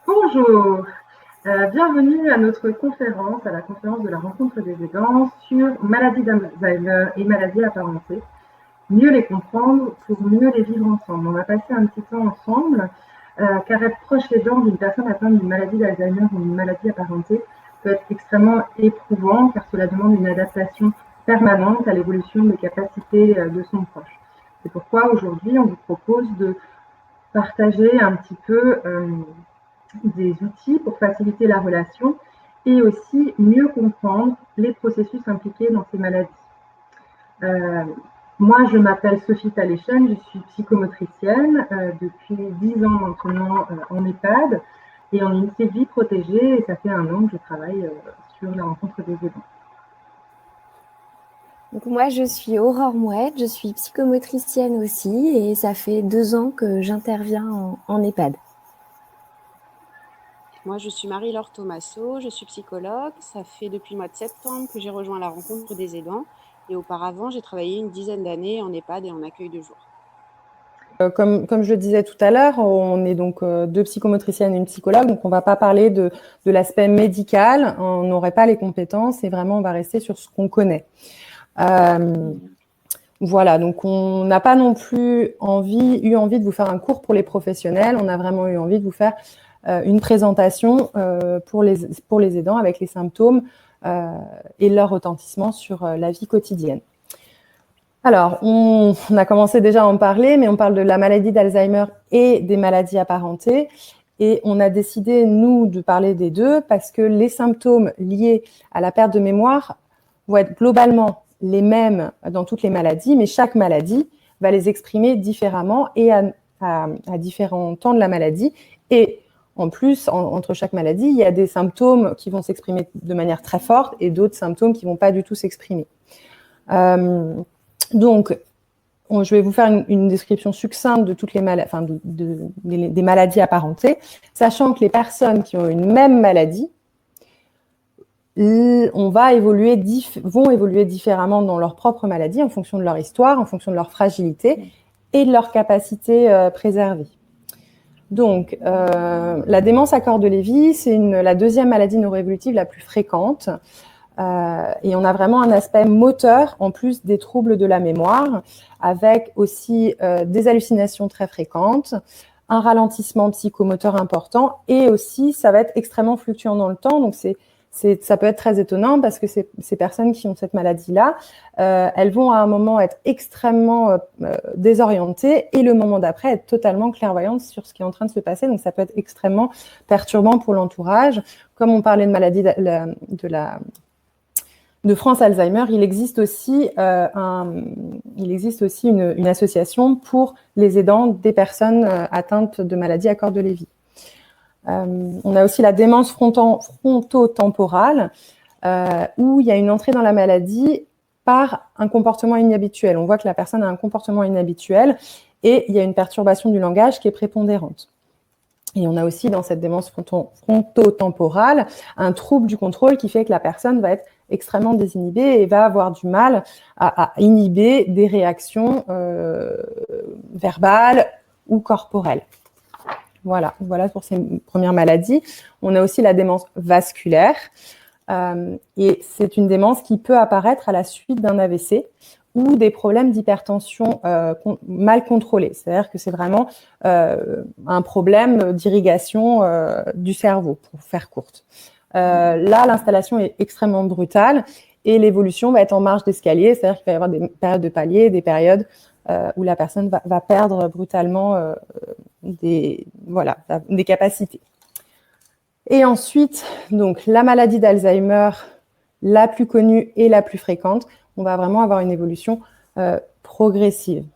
Bonjour, bienvenue à notre conférence, à la conférence de la rencontre des aidants sur maladie d'Alzheimer et maladies apparentées. Mieux les comprendre pour mieux les vivre ensemble. On va passer un petit temps ensemble, car être proche aidant d'une personne atteinte d'une maladie d'Alzheimer ou d'une maladie apparentée peut être extrêmement éprouvant, car cela demande une adaptation permanente à l'évolution des capacités de son proche. C'est pourquoi aujourd'hui on vous propose de partager un petit peu des outils pour faciliter la relation et aussi mieux comprendre les processus impliqués dans ces maladies. Euh, Moi, je m'appelle Sophie Taléchen, je suis psychomotricienne depuis 10 ans maintenant en EHPAD et en unité de vie protégée, et ça fait 1 an que je travaille sur la rencontre des aidants. Donc moi, je suis Aurore Mouette, je suis psychomotricienne aussi et ça fait 2 ans que j'interviens en EHPAD. Moi, je suis Marie-Laure Thomasso, je suis psychologue. Ça fait depuis le mois de septembre que j'ai rejoint la rencontre des aidants. Et auparavant, j'ai travaillé une dizaine d'années en EHPAD et en accueil de jour. Comme je le disais tout à l'heure, on est donc deux psychomotriciennes et une psychologue, donc on ne va pas parler de l'aspect médical, on n'aurait pas les compétences et vraiment on va rester sur ce qu'on connaît. Voilà, donc on n'a pas non plus eu envie de vous faire un cours pour les professionnels, on a vraiment eu envie de vous faire une présentation pour les aidants avec les symptômes et leur retentissement sur la vie quotidienne. Alors, on a commencé déjà à en parler, mais on parle de la maladie d'Alzheimer et des maladies apparentées. Et on a décidé, nous, de parler des deux parce que les symptômes liés à la perte de mémoire vont être globalement les mêmes dans toutes les maladies, mais chaque maladie va les exprimer différemment et à différents temps de la maladie. Et en plus, entre chaque maladie, il y a des symptômes qui vont s'exprimer de manière très forte et d'autres symptômes qui ne vont pas du tout s'exprimer. Donc, je vais vous faire une description succincte de toutes les des maladies apparentées, sachant que les personnes qui ont une même maladie vont évoluer différemment dans leur propre maladie en fonction de leur histoire, en fonction de leur fragilité et de leur capacité préservée. Donc, la démence à corps de Lévy, c'est la deuxième maladie neuroévolutive la plus fréquente. Et on a vraiment un aspect moteur en plus des troubles de la mémoire, avec aussi des hallucinations très fréquentes, un ralentissement psychomoteur important, et aussi ça va être extrêmement fluctuant dans le temps. Donc ça peut être très étonnant parce que ces personnes qui ont cette maladie-là, elles vont à un moment être extrêmement désorientées et le moment d'après être totalement clairvoyantes sur ce qui est en train de se passer. Donc ça peut être extrêmement perturbant pour l'entourage. Comme on parlait de maladie de France Alzheimer, il existe aussi une association pour les aidants des personnes atteintes de maladies à corps de Lévy. On a aussi la démence frontotemporale, où il y a une entrée dans la maladie par un comportement inhabituel. On voit que la personne a un comportement inhabituel et il y a une perturbation du langage qui est prépondérante. Et on a aussi dans cette démence frontotemporale un trouble du contrôle qui fait que la personne va être extrêmement désinhibée et va avoir du mal à inhiber des réactions verbales ou corporelles. Voilà pour ces premières maladies. On a aussi la démence vasculaire. Et c'est une démence qui peut apparaître à la suite d'un AVC ou des problèmes d'hypertension mal contrôlés. C'est-à-dire que c'est vraiment un problème d'irrigation du cerveau, pour faire courte. Là, l'installation est extrêmement brutale et l'évolution va être en marge d'escalier, c'est-à-dire qu'il va y avoir des périodes de palier, des périodes où la personne va perdre brutalement des capacités. Et ensuite, donc, la maladie d'Alzheimer, la plus connue et la plus fréquente, on va vraiment avoir une évolution progressive.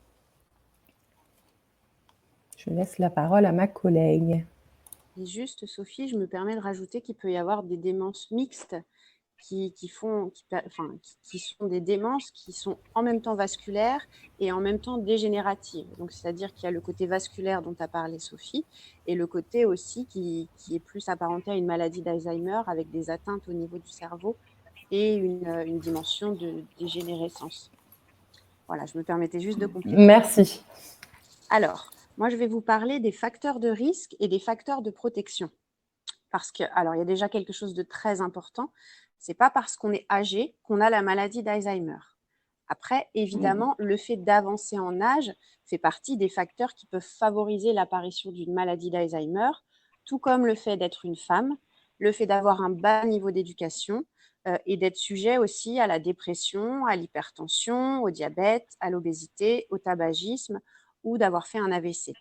Je laisse la parole à ma collègue. Et juste, Sophie, je me permets de rajouter qu'il peut y avoir des démences mixtes qui sont des démences qui sont en même temps vasculaires et en même temps dégénératives. Donc, c'est-à-dire qu'il y a le côté vasculaire dont a parlé Sophie et le côté aussi qui est plus apparenté à une maladie d'Alzheimer avec des atteintes au niveau du cerveau et une dimension de dégénérescence. Voilà, je me permettais juste de compléter. Merci. Alors, moi, je vais vous parler des facteurs de risque et des facteurs de protection. parce que, alors il y a déjà quelque chose de très important, c'est pas parce qu'on est âgé qu'on a la maladie d'Alzheimer. Après, évidemment, le fait d'avancer en âge fait partie des facteurs qui peuvent favoriser l'apparition d'une maladie d'Alzheimer, tout comme le fait d'être une femme, le fait d'avoir un bas niveau d'éducation et d'être sujet aussi à la dépression, à l'hypertension, au diabète, à l'obésité, au tabagisme ou d'avoir fait un AVC.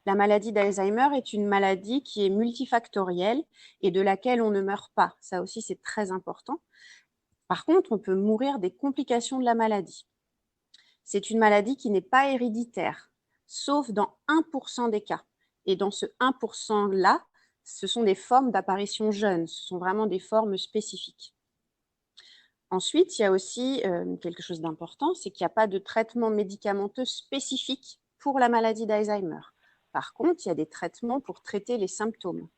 La maladie d'Alzheimer est une maladie qui est multifactorielle et de laquelle on ne meurt pas. Ça aussi, c'est très important. Par contre, on peut mourir des complications de la maladie. C'est une maladie qui n'est pas héréditaire, sauf dans 1% des cas. Et dans ce 1%-là, ce sont des formes d'apparition jeune, ce sont vraiment des formes spécifiques. Ensuite, il y a aussi quelque chose d'important, c'est qu'il n'y a pas de traitement médicamenteux spécifique pour la maladie d'Alzheimer. Par contre, il y a des traitements pour traiter les symptômes.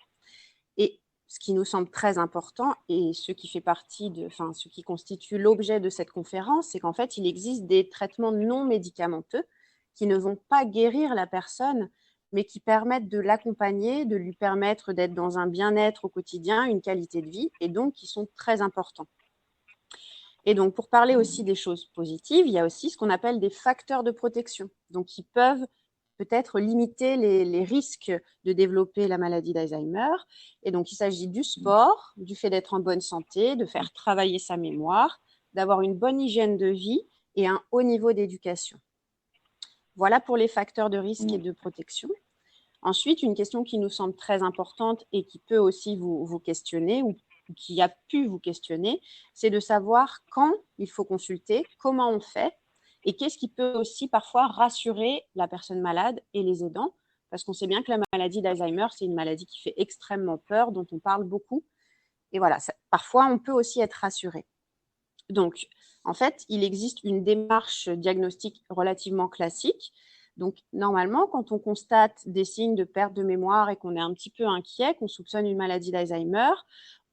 Et ce qui nous semble très important et ce qui fait partie ce qui constitue l'objet de cette conférence, c'est qu'en fait, il existe des traitements non médicamenteux qui ne vont pas guérir la personne, mais qui permettent de l'accompagner, de lui permettre d'être dans un bien-être au quotidien, une qualité de vie, et donc qui sont très importants. Et donc, pour parler aussi des choses positives, il y a aussi ce qu'on appelle des facteurs de protection, donc qui peuvent peut-être limiter les risques de développer la maladie d'Alzheimer. Et donc, il s'agit du sport, du fait d'être en bonne santé, de faire travailler sa mémoire, d'avoir une bonne hygiène de vie et un haut niveau d'éducation. Voilà pour les facteurs de risque et de protection. Ensuite, une question qui nous semble très importante et qui peut aussi vous questionner ou qui a pu vous questionner, c'est de savoir quand il faut consulter, comment on fait et qu'est-ce qui peut aussi parfois rassurer la personne malade et les aidants, parce qu'on sait bien que la maladie d'Alzheimer, c'est une maladie qui fait extrêmement peur, dont on parle beaucoup. Et voilà, parfois, on peut aussi être rassuré. Donc, en fait, il existe une démarche diagnostique relativement classique. Donc, normalement, quand on constate des signes de perte de mémoire et qu'on est un petit peu inquiet, qu'on soupçonne une maladie d'Alzheimer,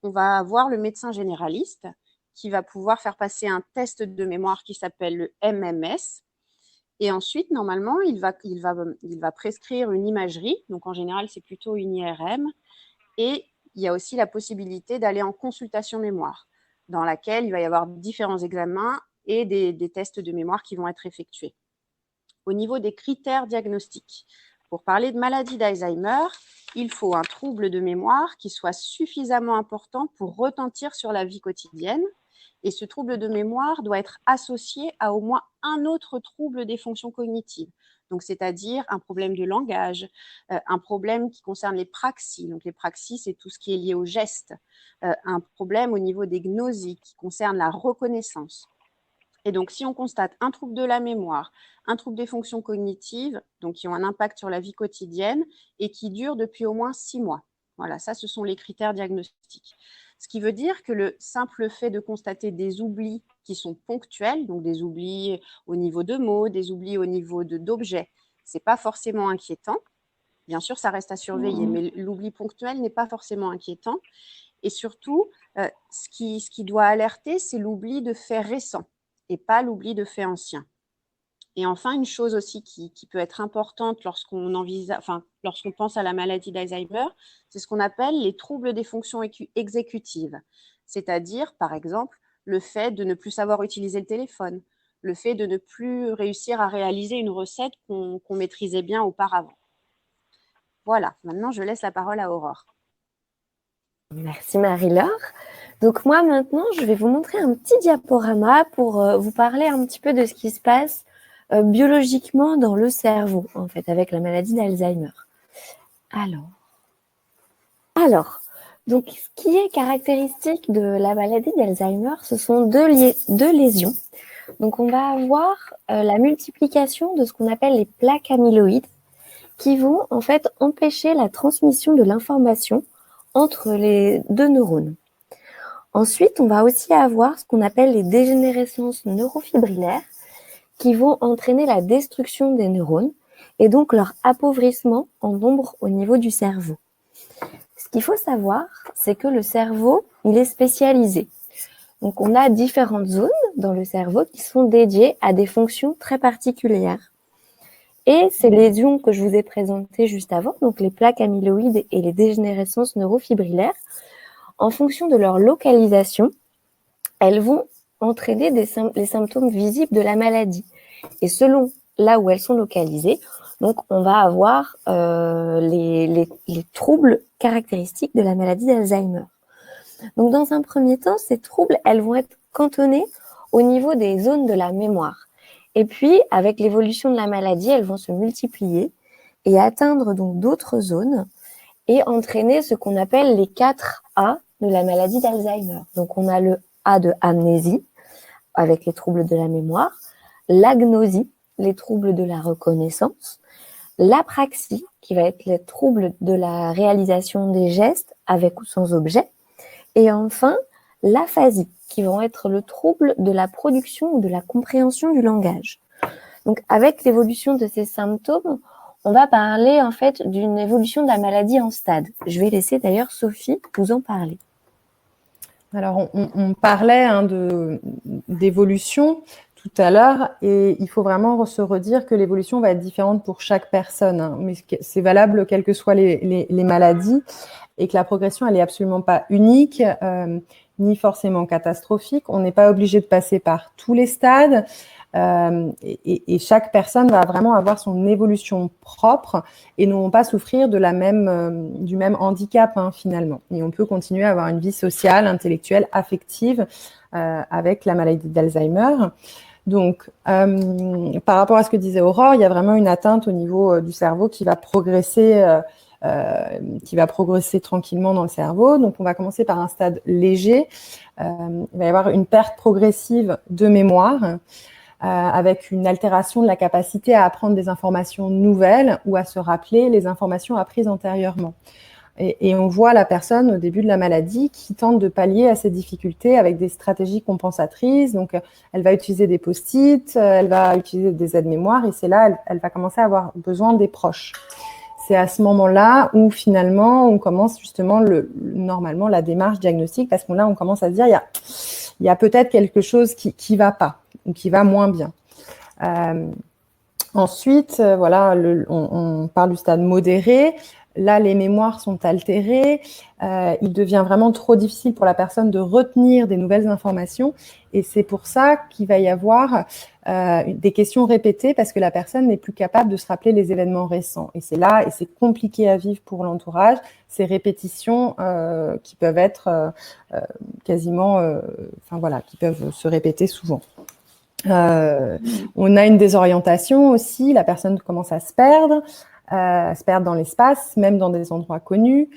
on va voir le médecin généraliste qui va pouvoir faire passer un test de mémoire qui s'appelle le MMS. Et ensuite, normalement, il va prescrire une imagerie. Donc, en général, c'est plutôt une IRM. Et il y a aussi la possibilité d'aller en consultation mémoire, dans laquelle il va y avoir différents examens et des tests de mémoire qui vont être effectués. Au niveau des critères diagnostiques, pour parler de maladie d'Alzheimer, il faut un trouble de mémoire qui soit suffisamment important pour retentir sur la vie quotidienne. Et ce trouble de mémoire doit être associé à au moins un autre trouble des fonctions cognitives. Donc, c'est-à-dire un problème de langage, un problème qui concerne les praxies. Donc, les praxies, c'est tout ce qui est lié au geste. Un problème au niveau des gnosies qui concerne la reconnaissance. Et donc, si on constate un trouble de la mémoire, un trouble des fonctions cognitives, donc qui ont un impact sur la vie quotidienne et qui durent depuis au moins 6 mois. Voilà, ça, ce sont les critères diagnostiques. Ce qui veut dire que le simple fait de constater des oublis qui sont ponctuels, donc des oublis au niveau de mots, des oublis au niveau d'objets, ce n'est pas forcément inquiétant. Bien sûr, ça reste à surveiller, mais l'oubli ponctuel n'est pas forcément inquiétant. Et surtout, ce qui doit alerter, c'est l'oubli de faits récents et pas l'oubli de faits anciens. Et enfin, une chose aussi qui peut être importante lorsqu'on pense à la maladie d'Alzheimer, c'est ce qu'on appelle les troubles des fonctions exécutives. C'est-à-dire, par exemple, le fait de ne plus savoir utiliser le téléphone, le fait de ne plus réussir à réaliser une recette qu'on maîtrisait bien auparavant. Voilà, maintenant je laisse la parole à Aurore. Merci Marie-Laure. Donc moi maintenant, je vais vous montrer un petit diaporama pour vous parler un petit peu de ce qui se passe biologiquement dans le cerveau, en fait, avec la maladie d'Alzheimer. Alors, donc ce qui est caractéristique de la maladie d'Alzheimer, ce sont deux lésions. Donc on va avoir la multiplication de ce qu'on appelle les plaques amyloïdes qui vont en fait empêcher la transmission de l'information entre les deux neurones. Ensuite, on va aussi avoir ce qu'on appelle les dégénérescences neurofibrillaires qui vont entraîner la destruction des neurones et donc leur appauvrissement en nombre au niveau du cerveau. Ce qu'il faut savoir, c'est que le cerveau, il est spécialisé. Donc, on a différentes zones dans le cerveau qui sont dédiées à des fonctions très particulières. Et ces lésions que je vous ai présentées juste avant, donc les plaques amyloïdes et les dégénérescences neurofibrillaires, en fonction de leur localisation, elles vont entraîner les symptômes visibles de la maladie. Et selon là où elles sont localisées, donc on va avoir les troubles caractéristiques de la maladie d'Alzheimer. Donc dans un premier temps, ces troubles, elles vont être cantonnés au niveau des zones de la mémoire. Et puis, avec l'évolution de la maladie, elles vont se multiplier et atteindre donc d'autres zones et entraîner ce qu'on appelle les 4 A de la maladie d'Alzheimer. Donc on a le A de amnésie, avec les troubles de la mémoire, l'agnosie, les troubles de la reconnaissance, l'apraxie, qui va être les troubles de la réalisation des gestes avec ou sans objet, et enfin l'aphasie, qui vont être le trouble de la production ou de la compréhension du langage. Donc avec l'évolution de ces symptômes, on va parler en fait d'une évolution de la maladie en stade. Je vais laisser d'ailleurs Sophie vous en parler. Alors, on parlait d'évolution tout à l'heure et il faut vraiment se redire que l'évolution va être différente pour chaque personne. Mais c'est valable quelles que soient les maladies et que la progression, elle est absolument pas unique ni forcément catastrophique. On n'est pas obligé de passer par tous les stades. Et chaque personne va vraiment avoir son évolution propre et ne vont pas souffrir du même handicap finalement. Et on peut continuer à avoir une vie sociale, intellectuelle, affective avec la maladie d'Alzheimer. Donc, par rapport à ce que disait Aurore, il y a vraiment une atteinte au niveau du cerveau qui va progresser tranquillement dans le cerveau. Donc, on va commencer par un stade léger. Il va y avoir une perte progressive de mémoire. Avec une altération de la capacité à apprendre des informations nouvelles ou à se rappeler les informations apprises antérieurement. Et on voit la personne au début de la maladie qui tente de pallier à ces difficultés avec des stratégies compensatrices. Donc, elle va utiliser des post-it, elle va utiliser des aides-mémoires et c'est là, elle va commencer à avoir besoin des proches. C'est à ce moment-là où finalement, on commence justement normalement la démarche diagnostique parce qu'on on commence à se dire il y a peut-être quelque chose qui va pas ou qui va moins bien. Ensuite, voilà, on parle du stade modéré. Là, les mémoires sont altérées. Il devient vraiment trop difficile pour la personne de retenir des nouvelles informations. Et c'est pour ça qu'il va y avoir des questions répétées parce que la personne n'est plus capable de se rappeler les événements récents. Et c'est là, et c'est compliqué à vivre pour l'entourage, ces répétitions qui peuvent être quasiment, qui peuvent se répéter souvent. On a une désorientation aussi, la personne commence à se perdre dans l'espace, même dans des endroits connus.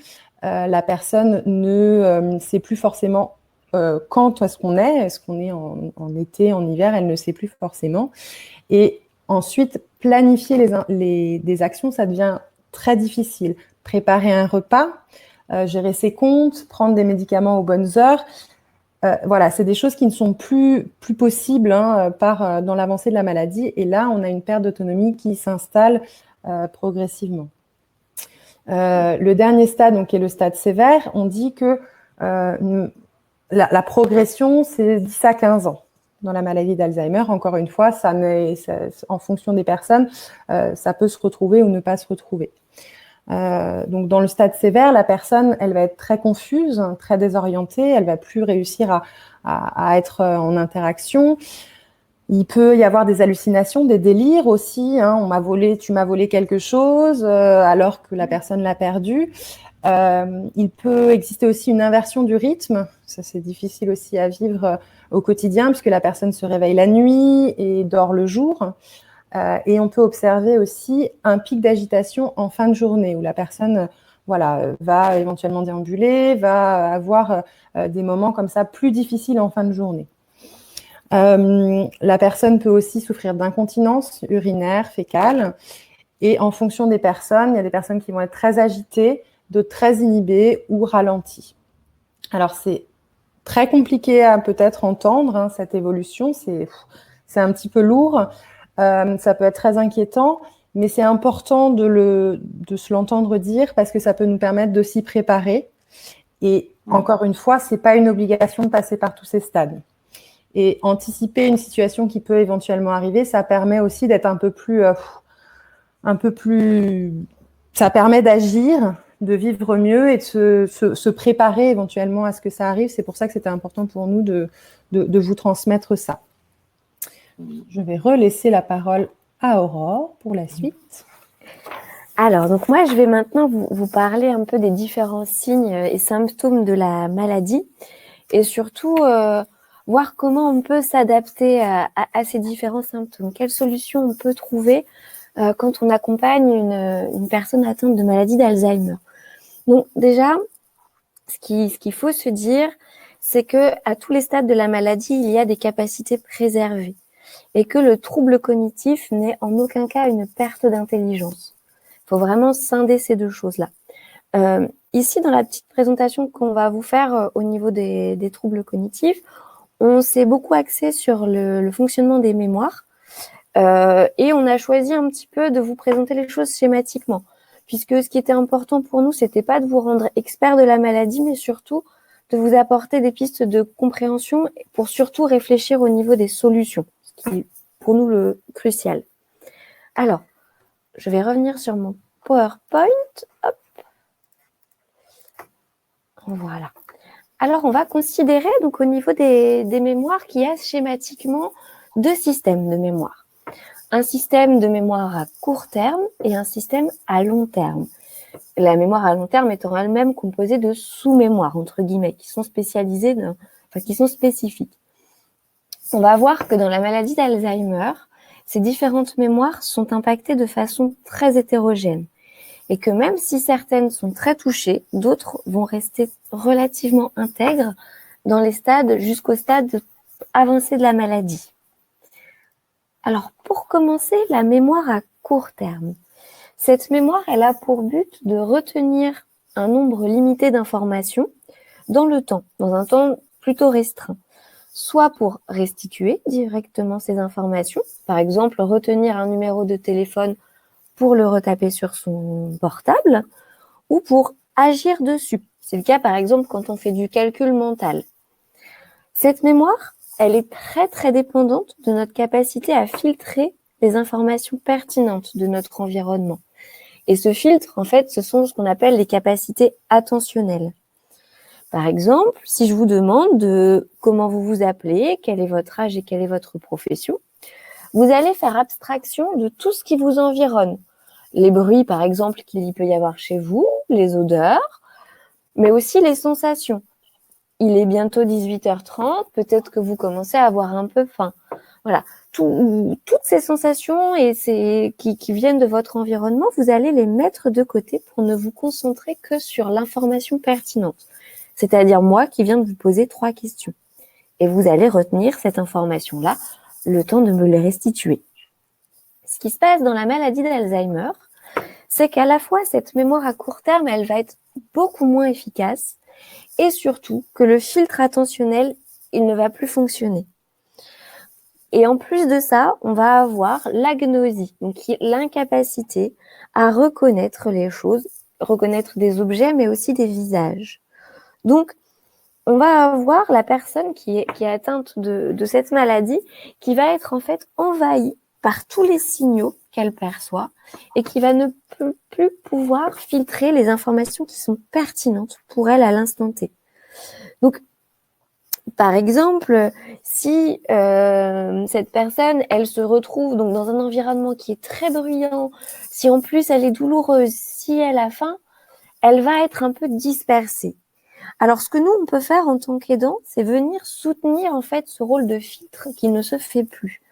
La personne ne sait plus forcément quand est-ce qu'on est en été, en hiver, elle ne sait plus forcément. Et ensuite, planifier des actions, ça devient très difficile. Préparer un repas, gérer ses comptes, prendre des médicaments aux bonnes heures. Voilà, c'est des choses qui ne sont plus possibles dans l'avancée de la maladie. Et là, on a une perte d'autonomie qui s'installe progressivement. Le dernier stade, donc, qui est le stade sévère, on dit que la progression, c'est 10 à 15 ans dans la maladie d'Alzheimer. Encore une fois, en fonction des personnes, ça peut se retrouver ou ne pas se retrouver. Donc, dans le stade sévère, la personne, elle va être très confuse, très désorientée, elle va plus réussir à être en interaction. Il peut y avoir des hallucinations, des délires aussi. Tu m'as volé quelque chose, alors que la personne l'a perdu. Il peut exister aussi une inversion du rythme. Ça, c'est difficile aussi à vivre au quotidien, puisque la personne se réveille la nuit et dort le jour. Et on peut observer aussi un pic d'agitation en fin de journée, où la personne va éventuellement déambuler, va avoir des moments comme ça plus difficiles en fin de journée. La personne peut aussi souffrir d'incontinence urinaire, fécale. Et en fonction des personnes, il y a des personnes qui vont être très agitées, d'autres très inhibées ou ralenties. Alors, c'est très compliqué à peut-être entendre, cette évolution. C'est un petit peu lourd. Ça peut être très inquiétant, mais c'est important de se l'entendre dire parce que ça peut nous permettre de s'y préparer. Et encore une fois, c'est pas une obligation de passer par tous ces stades. Et anticiper une situation qui peut éventuellement arriver, ça permet aussi d'être un peu plus un peu plus... Ça permet d'agir, de vivre mieux et de se préparer éventuellement à ce que ça arrive. C'est pour ça que c'était important pour nous de vous transmettre ça. Je vais relaisser la parole à Aurore pour la suite. Alors, donc moi, je vais maintenant vous parler un peu des différents signes et symptômes de la maladie et surtout voir comment on peut s'adapter à ces différents symptômes. Quelles solutions on peut trouver quand on accompagne une personne atteinte de maladie d'Alzheimer. Donc déjà, ce qu'il faut se dire, c'est que à tous les stades de la maladie, il y a des capacités préservées et que le trouble cognitif n'est en aucun cas une perte d'intelligence. Il faut vraiment scinder ces deux choses-là. Ici, dans la petite présentation qu'on va vous faire au niveau des troubles cognitifs, on s'est beaucoup axé sur le fonctionnement des mémoires et on a choisi un petit peu de vous présenter les choses schématiquement, puisque ce qui était important pour nous, c'était pas de vous rendre expert de la maladie, mais surtout de vous apporter des pistes de compréhension pour surtout réfléchir au niveau des solutions, ce qui est pour nous le crucial. Alors, je vais revenir sur mon PowerPoint. Hop. Voilà. Alors, on va considérer donc au niveau des mémoires qu'il y a schématiquement deux systèmes de mémoire. Un système de mémoire à court terme et un système à long terme. La mémoire à long terme étant elle-même composée de sous-mémoires, entre guillemets, qui sont spécialisées, qui sont spécifiques. On va voir que dans la maladie d'Alzheimer, ces différentes mémoires sont impactées de façon très hétérogène et que même si certaines sont très touchées, d'autres vont rester relativement intègres dans les stades jusqu'au stade avancé de la maladie. Alors, pour commencer, la mémoire à court terme. Cette mémoire, elle a pour but de retenir un nombre limité d'informations dans le temps, dans un temps plutôt restreint. Soit pour restituer directement ces informations, par exemple retenir un numéro de téléphone pour le retaper sur son portable, ou pour agir dessus. C'est le cas par exemple quand on fait du calcul mental. Cette mémoire, elle est très très dépendante de notre capacité à filtrer les informations pertinentes de notre environnement. Et ce filtre, en fait, ce sont ce qu'on appelle les capacités attentionnelles. Par exemple, si je vous demande de comment vous vous appelez, quel est votre âge et quelle est votre profession, vous allez faire abstraction de tout ce qui vous environne. Les bruits, par exemple, qu'il y peut y avoir chez vous, les odeurs, mais aussi les sensations. Il est bientôt 18h30, peut-être que vous commencez à avoir un peu faim. Voilà, toutes ces sensations qui viennent de votre environnement, vous allez les mettre de côté pour ne vous concentrer que sur l'information pertinente. C'est-à-dire moi qui viens de vous poser 3 questions. Et vous allez retenir cette information-là, le temps de me les restituer. Ce qui se passe dans la maladie d'Alzheimer, c'est qu'à la fois cette mémoire à court terme, elle va être beaucoup moins efficace et surtout que le filtre attentionnel, il ne va plus fonctionner. Et en plus de ça, on va avoir l'agnosie, donc qui est l'incapacité à reconnaître les choses, reconnaître des objets, mais aussi des visages. Donc, on va avoir la personne qui est atteinte de cette maladie qui va être en fait envahie par tous les signaux qu'elle perçoit et qui va ne plus pouvoir filtrer les informations qui sont pertinentes pour elle à l'instant T. Donc, par exemple, si cette personne, elle se retrouve donc dans un environnement qui est très bruyant, si en plus elle est douloureuse, si elle a faim, elle va être un peu dispersée. Alors, ce que nous, on peut faire en tant qu'aidant, c'est venir soutenir en fait ce rôle de filtre qui ne se fait plus.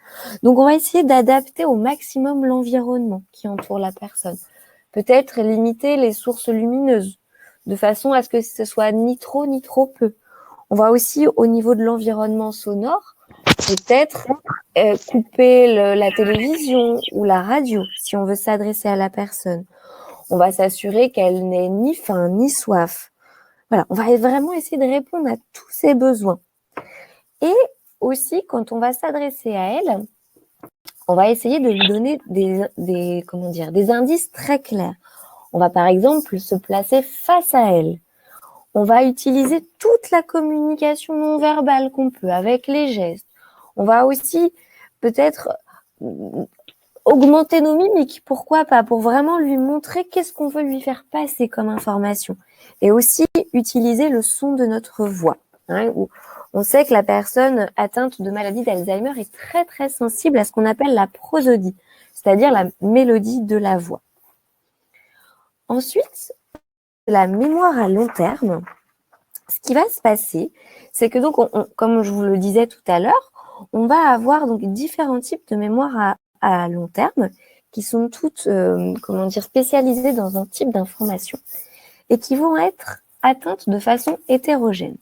Donc, on va essayer d'adapter au maximum l'environnement qui entoure la personne. Peut-être limiter les sources lumineuses de façon à ce que ce soit ni trop ni trop peu. On va aussi, au niveau de l'environnement sonore, peut-être couper la télévision ou la radio si on veut s'adresser à la personne. On va s'assurer qu'elle n'ait ni faim ni soif. Voilà, on va vraiment essayer de répondre à tous ses besoins. Et aussi, quand on va s'adresser à elle, on va essayer de lui donner des indices très clairs. On va par exemple se placer face à elle. On va utiliser toute la communication non verbale qu'on peut avec les gestes. On va aussi peut-être augmenter nos mimiques, pourquoi pas, pour vraiment lui montrer qu'est-ce qu'on veut lui faire passer comme information. Et aussi utiliser le son de notre voix. Où on sait que la personne atteinte de maladie d'Alzheimer est très très sensible à ce qu'on appelle la prosodie, c'est-à-dire la mélodie de la voix. Ensuite, la mémoire à long terme, ce qui va se passer, c'est que donc, comme je vous le disais tout à l'heure, on va avoir donc différents types de mémoire à long terme qui sont toutes spécialisées dans un type d'information et qui vont être atteintes de façon hétérogène.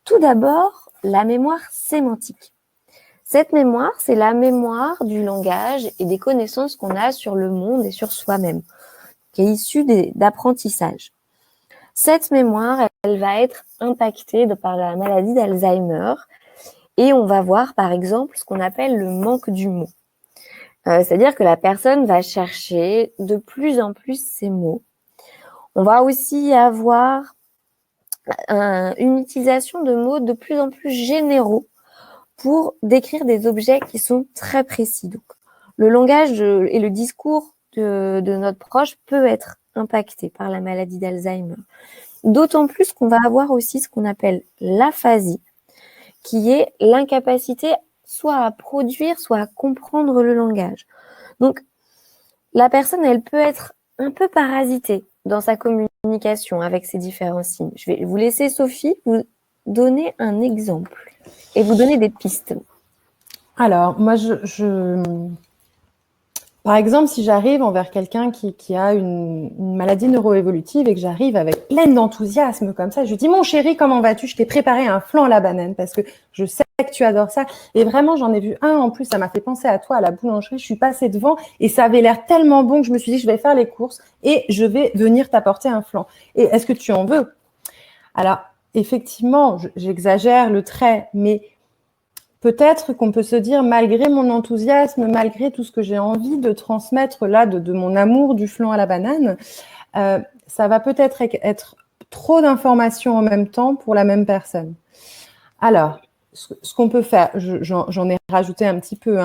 Tout d'abord, la mémoire sémantique. Cette mémoire, c'est la mémoire du langage et des connaissances qu'on a sur le monde et sur soi-même, qui est issue d'apprentissage. Cette mémoire, elle va être impactée par la maladie d'Alzheimer et on va voir par exemple ce qu'on appelle le manque du mot. C'est-à-dire que la personne va chercher de plus en plus ces mots. On va aussi avoir une utilisation de mots de plus en plus généraux pour décrire des objets qui sont très précis. Donc, le langage et le discours de notre proche peut être impacté par la maladie d'Alzheimer. D'autant plus qu'on va avoir aussi ce qu'on appelle l'aphasie, qui est l'incapacité soit à produire, soit à comprendre le langage. Donc, la personne, elle peut être un peu parasitée dans sa communication avec ces différents signes. Je vais vous laisser, Sophie, vous donner un exemple et vous donner des pistes. Alors, moi, par exemple, si j'arrive envers quelqu'un qui a une maladie neuroévolutive et que j'arrive avec pleine d'enthousiasme comme ça, je lui dis « Mon chéri, comment vas-tu? Je t'ai préparé un flan à la banane parce que je sais que tu adores ça. » Et vraiment, j'en ai vu un en plus, ça m'a fait penser à toi à la boulangerie. Je suis passée devant et ça avait l'air tellement bon que je me suis dit « Je vais faire les courses et je vais venir t'apporter un flan. Et est-ce que tu en veux? » Alors, effectivement, j'exagère le trait, mais peut-être qu'on peut se dire, malgré mon enthousiasme, malgré tout ce que j'ai envie de transmettre là, de mon amour du flan à la banane, ça va peut-être être trop d'informations en même temps pour la même personne. Alors, ce qu'on peut faire, j'en ai rajouté un petit peu,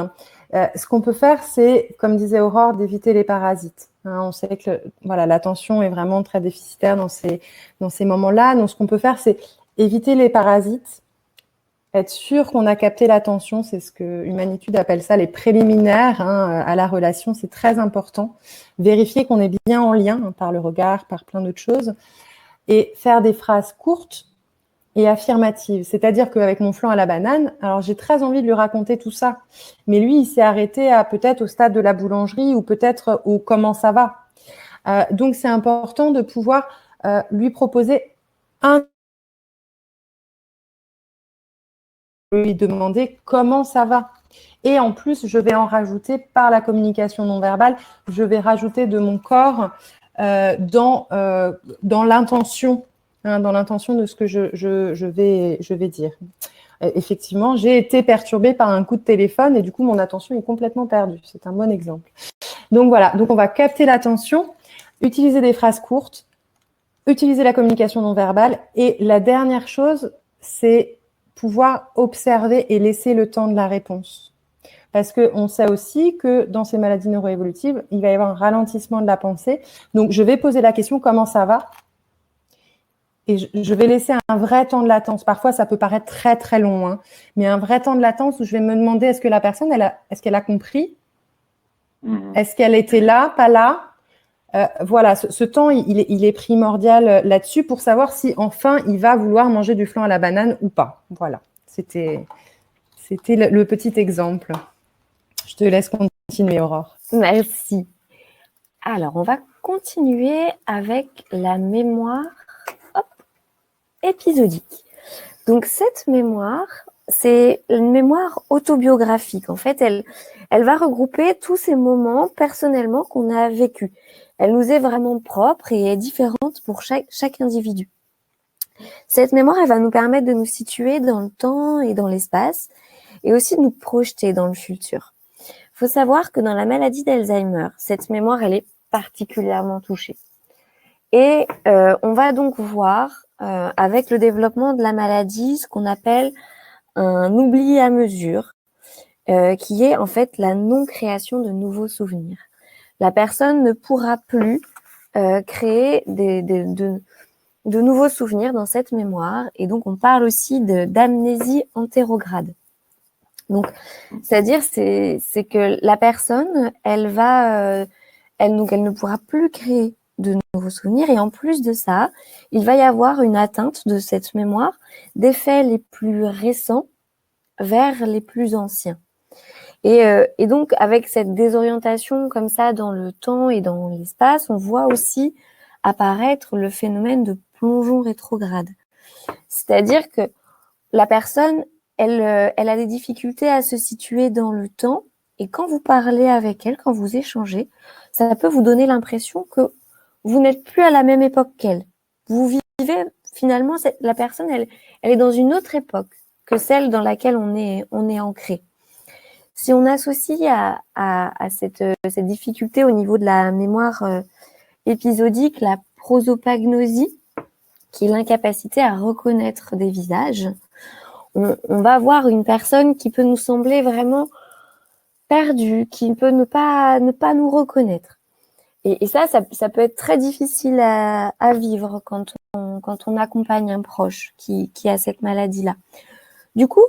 ce qu'on peut faire, c'est, comme disait Aurore, d'éviter les parasites. On sait que voilà, l'attention est vraiment très déficitaire dans ces moments-là. Donc, ce qu'on peut faire, c'est éviter les parasites, être sûr qu'on a capté l'attention, c'est ce que Humanitude appelle ça les préliminaires à la relation, c'est très important. Vérifier qu'on est bien en lien par le regard, par plein d'autres choses, et faire des phrases courtes et affirmatives. C'est-à-dire qu'avec mon flan à la banane, alors j'ai très envie de lui raconter tout ça, mais lui, il s'est arrêté peut-être au stade de la boulangerie ou peut-être au comment ça va. Donc c'est important de pouvoir lui proposer lui demander comment ça va. Et en plus, je vais en rajouter par la communication non verbale, je vais rajouter de mon corps dans l'intention, dans l'intention de ce que je vais dire. Effectivement, j'ai été perturbée par un coup de téléphone et du coup, mon attention est complètement perdue. C'est un bon exemple. Donc voilà, donc on va capter l'attention, utiliser des phrases courtes, utiliser la communication non verbale. Et la dernière chose, c'est pouvoir observer et laisser le temps de la réponse. Parce qu'on sait aussi que dans ces maladies neuroévolutives, il va y avoir un ralentissement de la pensée. Donc, je vais poser la question « Comment ça va ?» Et je vais laisser un vrai temps de latence. Parfois, ça peut paraître très, très long, mais un vrai temps de latence où je vais me demander est-ce que la personne, est-ce qu'elle a compris? Est-ce qu'elle était là, pas là? Voilà, ce temps, il est primordial là-dessus pour savoir si enfin il va vouloir manger du flan à la banane ou pas. Voilà, c'était le petit exemple. Je te laisse continuer, Aurore. Merci. Alors, on va continuer avec la mémoire épisodique. Donc, cette mémoire, c'est une mémoire autobiographique. En fait, elle va regrouper tous ces moments personnellement qu'on a vécus. Elle nous est vraiment propre et est différente pour chaque individu. Cette mémoire, elle va nous permettre de nous situer dans le temps et dans l'espace et aussi de nous projeter dans le futur. Il faut savoir que dans la maladie d'Alzheimer, cette mémoire, elle est particulièrement touchée. Et on va donc voir, avec le développement de la maladie, ce qu'on appelle un oubli à mesure, qui est en fait la non-création de nouveaux souvenirs. La personne ne pourra plus créer de nouveaux souvenirs dans cette mémoire, et donc on parle aussi d'amnésie antérograde. Donc, c'est-à-dire c'est que la personne, elle ne pourra plus créer de nouveaux souvenirs, et en plus de ça, il va y avoir une atteinte de cette mémoire des faits les plus récents vers les plus anciens. Et donc, avec cette désorientation comme ça dans le temps et dans l'espace, on voit aussi apparaître le phénomène de plongeon rétrograde. C'est-à-dire que la personne, elle a des difficultés à se situer dans le temps, et quand vous parlez avec elle, quand vous échangez, ça peut vous donner l'impression que vous n'êtes plus à la même époque qu'elle. Vous vivez, finalement, la personne, elle est dans une autre époque que celle dans laquelle on est ancré. Si on associe à cette difficulté au niveau de la mémoire épisodique la prosopagnosie, qui est l'incapacité à reconnaître des visages, on va avoir une personne qui peut nous sembler vraiment perdue, qui peut ne pas nous reconnaître. Et ça peut être très difficile à vivre quand on accompagne un proche qui a cette maladie-là. Du coup,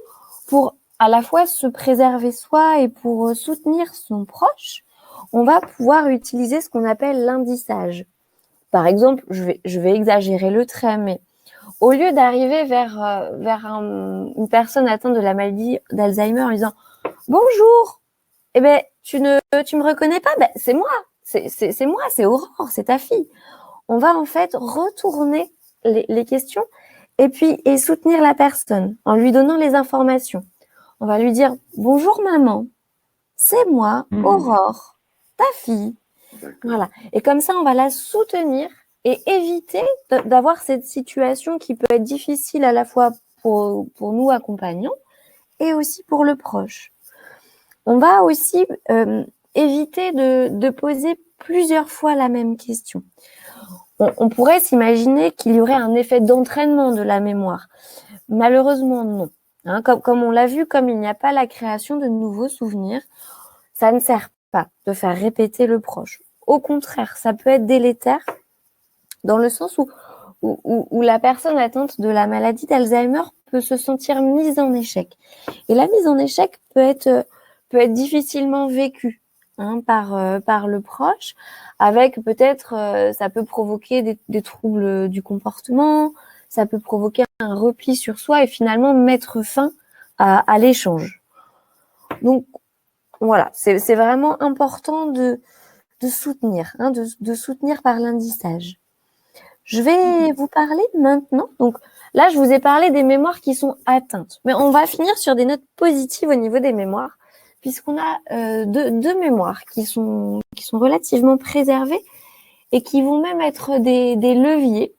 pour à la fois se préserver soi et pour soutenir son proche, on va pouvoir utiliser ce qu'on appelle l'indissage. Par exemple, je vais exagérer le trait, mais au lieu d'arriver vers une personne atteinte de la maladie d'Alzheimer en disant « Bonjour, eh ben, tu me reconnais pas? Ben, c'est moi, c'est moi, c'est Aurore, c'est ta fille. » On va en fait retourner les questions et soutenir la personne en lui donnant les informations. On va lui dire « Bonjour maman, c'est moi, Aurore, ta fille. » Voilà. Et comme ça, on va la soutenir et éviter d'avoir cette situation qui peut être difficile à la fois pour nous accompagnants et aussi pour le proche. On va aussi éviter de poser plusieurs fois la même question. On pourrait s'imaginer qu'il y aurait un effet d'entraînement de la mémoire. Malheureusement, non. Hein, comme on l'a vu, comme il n'y a pas la création de nouveaux souvenirs, ça ne sert pas de faire répéter le proche. Au contraire, ça peut être délétère dans le sens où la personne atteinte de la maladie d'Alzheimer peut se sentir mise en échec. Et la mise en échec peut être difficilement vécue par le proche, avec peut-être, ça peut provoquer des troubles du comportement, ça peut provoquer un repli sur soi et finalement mettre fin à l'échange. Donc voilà, c'est vraiment important de soutenir, de soutenir par l'indissage. Je vais vous parler maintenant. Donc là, je vous ai parlé des mémoires qui sont atteintes, mais on va finir sur des notes positives au niveau des mémoires, puisqu'on a deux mémoires qui sont relativement préservées et qui vont même être des leviers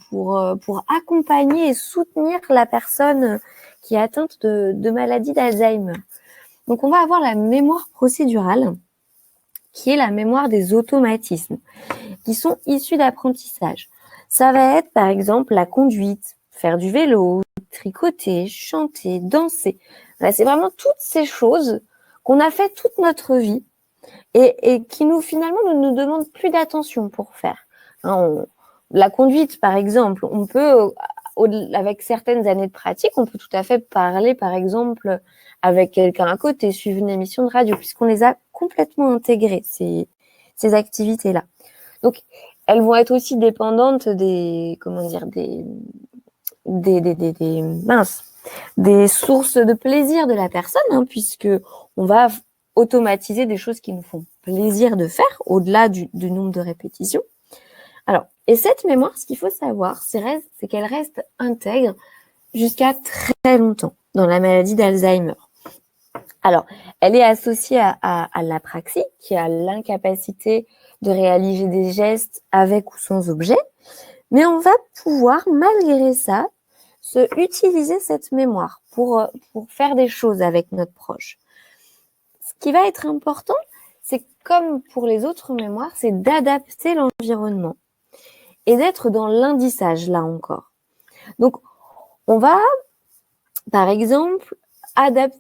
pour accompagner et soutenir la personne qui est atteinte de maladie d'Alzheimer. Donc, on va avoir la mémoire procédurale, qui est la mémoire des automatismes, qui sont issus d'apprentissage. Ça va être, par exemple, la conduite, faire du vélo, tricoter, chanter, danser. Voilà, c'est vraiment toutes ces choses qu'on a fait toute notre vie et qui finalement, ne nous demandent plus d'attention pour faire. La conduite, par exemple, on peut, avec certaines années de pratique, on peut tout à fait parler, par exemple, avec quelqu'un à côté, suivre une émission de radio, puisqu'on les a complètement intégrées, ces activités-là. Donc, elles vont être aussi dépendantes des sources de plaisir de la personne, puisque on va automatiser des choses qui nous font plaisir de faire, au-delà du nombre de répétitions. Alors, et cette mémoire, ce qu'il faut savoir, c'est qu'elle reste intègre jusqu'à très longtemps dans la maladie d'Alzheimer. Alors, elle est associée à l'apraxie, qui est l'incapacité de réaliser des gestes avec ou sans objet, mais on va pouvoir, malgré ça, utiliser cette mémoire pour faire des choses avec notre proche. Ce qui va être important, c'est comme pour les autres mémoires, c'est d'adapter l'environnement et d'être dans l'indissage, là encore. Donc, on va, par exemple,